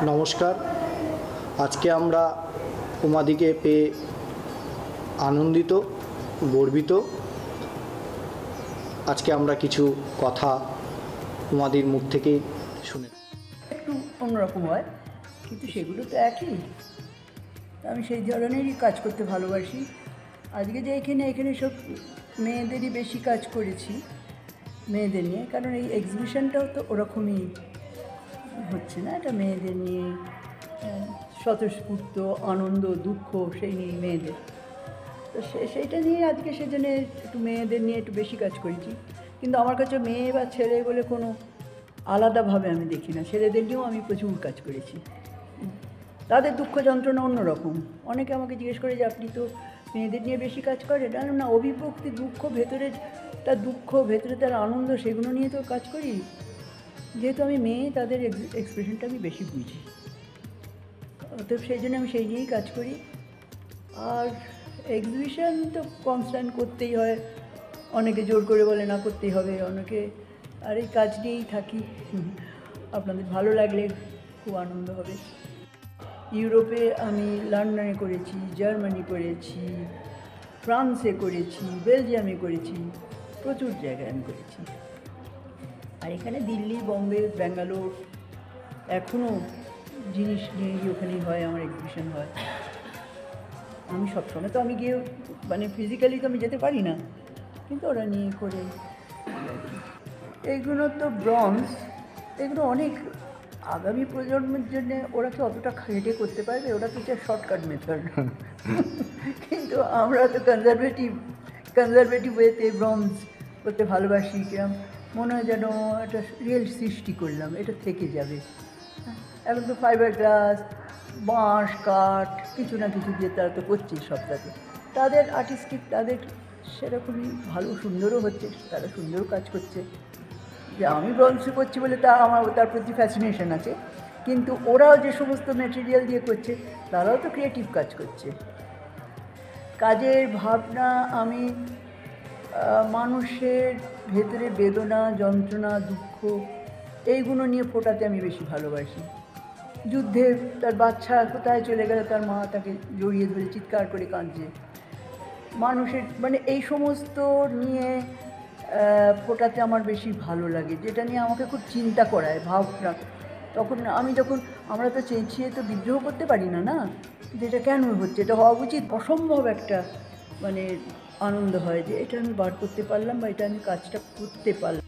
নমস্কার। আজকে আমরা উমাদিকে পেয়ে আনন্দিত, গর্বিত। আজকে আমরা কিছু কথা উমাদির মুখ থেকেই শুনে। একটু অন্যরকম হয়, কিন্তু সেগুলো তো একই। আমি সেই ধরনেরই কাজ করতে ভালোবাসি। আজকে যে এখানে সব মেয়েদেরই বেশি কাজ করেছি, মেয়েদের নিয়ে, কারণ এই এক্সিবিশনটাও তো ওরকমই হচ্ছে না, এটা মেয়েদের নিয়ে, স্বতঃস্ফূর্ত আনন্দ দুঃখ সেই নিয়ে মেয়েদের। তো সেইটা নিয়ে আজকে সেজন্য একটু মেয়েদের নিয়ে একটু বেশি কাজ করেছি। কিন্তু আমার কাছে মেয়ে বা ছেলে বলে কোনো আলাদাভাবে আমি দেখি না, ছেলেদের নিয়েও আমি প্রচুর কাজ করেছি। তাদের দুঃখ যন্ত্রণা অন্যরকম। অনেকে আমাকে জিজ্ঞেস করে যে আপনি তো মেয়েদের নিয়ে বেশি কাজ করেন। না, অভিব্যক্তি, দুঃখ, ভেতরে তার দুঃখ, ভেতরে তার আনন্দ, সেগুলো নিয়ে তো কাজ করি। যেহেতু আমি মেয়ে, তাদের এক্সপ্রেশনটা আমি বেশি বুঝি, তো সেই জন্য আমি সেই নিয়েই কাজ করি। আর এক্সিবিশন তো কনস্ট্যান্ট করতেই হয়, অনেকে জোর করে বলে না করতেই হবে, অনেকে আর এই কাজ নিয়েই থাকি। আপনাদের ভালো লাগলে খুব আনন্দ হবে। ইউরোপে আমি লন্ডনে করেছি, জার্মানি করেছি, ফ্রান্সে করেছি, বেলজিয়ামে করেছি, প্রচুর জায়গায় আমি করেছি। আর এখানে দিল্লি, বম্বে, ব্যাঙ্গালোর এখনও জিনিস নিয়ে ওখানেই হয়, আমার এক্সিবিশন হয়। আমি সবসময় তো আমি গিয়ে মানে ফিজিক্যালি তো আমি যেতে পারি না, কিন্তু ওরা নিয়ে করে। এইগুলো তো ব্রঞ্জ, এগুলো অনেক আগামী প্রজন্মের জন্যে ওরা কি অতটা হেঁটে করতে পারবে? ওরা তো চায় শর্টকাট মেথড। কিন্তু আমরা তো কনজারভেটিভ ওয়েতে ব্রঞ্জ করতে ভালোবাসি। কিরম মনে হয় যেন একটা রিয়েল সৃষ্টি করলাম, এটা থেকে যাবে। এখন তো ফাইবার গ্লাস, বাঁশ, কাঠ, কিছু না কিছু দিয়ে তারা তো করছেই সবটাতে। তাদের আর্টিস্টিক, তাদের সেরকমই ভালো, সুন্দরও হচ্ছে, তারা সুন্দর কাজ করছে। যে আমি ব্রঞ্জে করছি বলে আমার তার প্রতি ফ্যাসিনেশন আছে, কিন্তু ওরাও যে সমস্ত ম্যাটেরিয়াল দিয়ে করছে, তারাও তো ক্রিয়েটিভ কাজ করছে। কাজের ভাবনা আমি মানুষের ভেতরে বেদনা, যন্ত্রণা, দুঃখ এইগুলো নিয়ে ফোটাতে আমি বেশি ভালোবাসি। যুদ্ধে তার বাচ্চা কোথায় চলে গেল, তার মা তাকে জড়িয়ে ধরে চিৎকার করে কাঁদছে, মানুষের মানে এই সমস্ত নিয়ে ফোটাতে আমার বেশি ভালো লাগে, যেটা নিয়ে আমাকে খুব চিন্তা করায়, ভাবনা। তখন আমরা তো চেঁচিয়ে তো বিদ্রোহ করতে পারি না, না, যেটা কেন হচ্ছে, এটা হওয়া উচিত। অসম্ভব একটা মানে আনন্দ হয় যে এটা আমি বার করতে পারলাম বা এটা আমি কাজটা করতে পারলাম।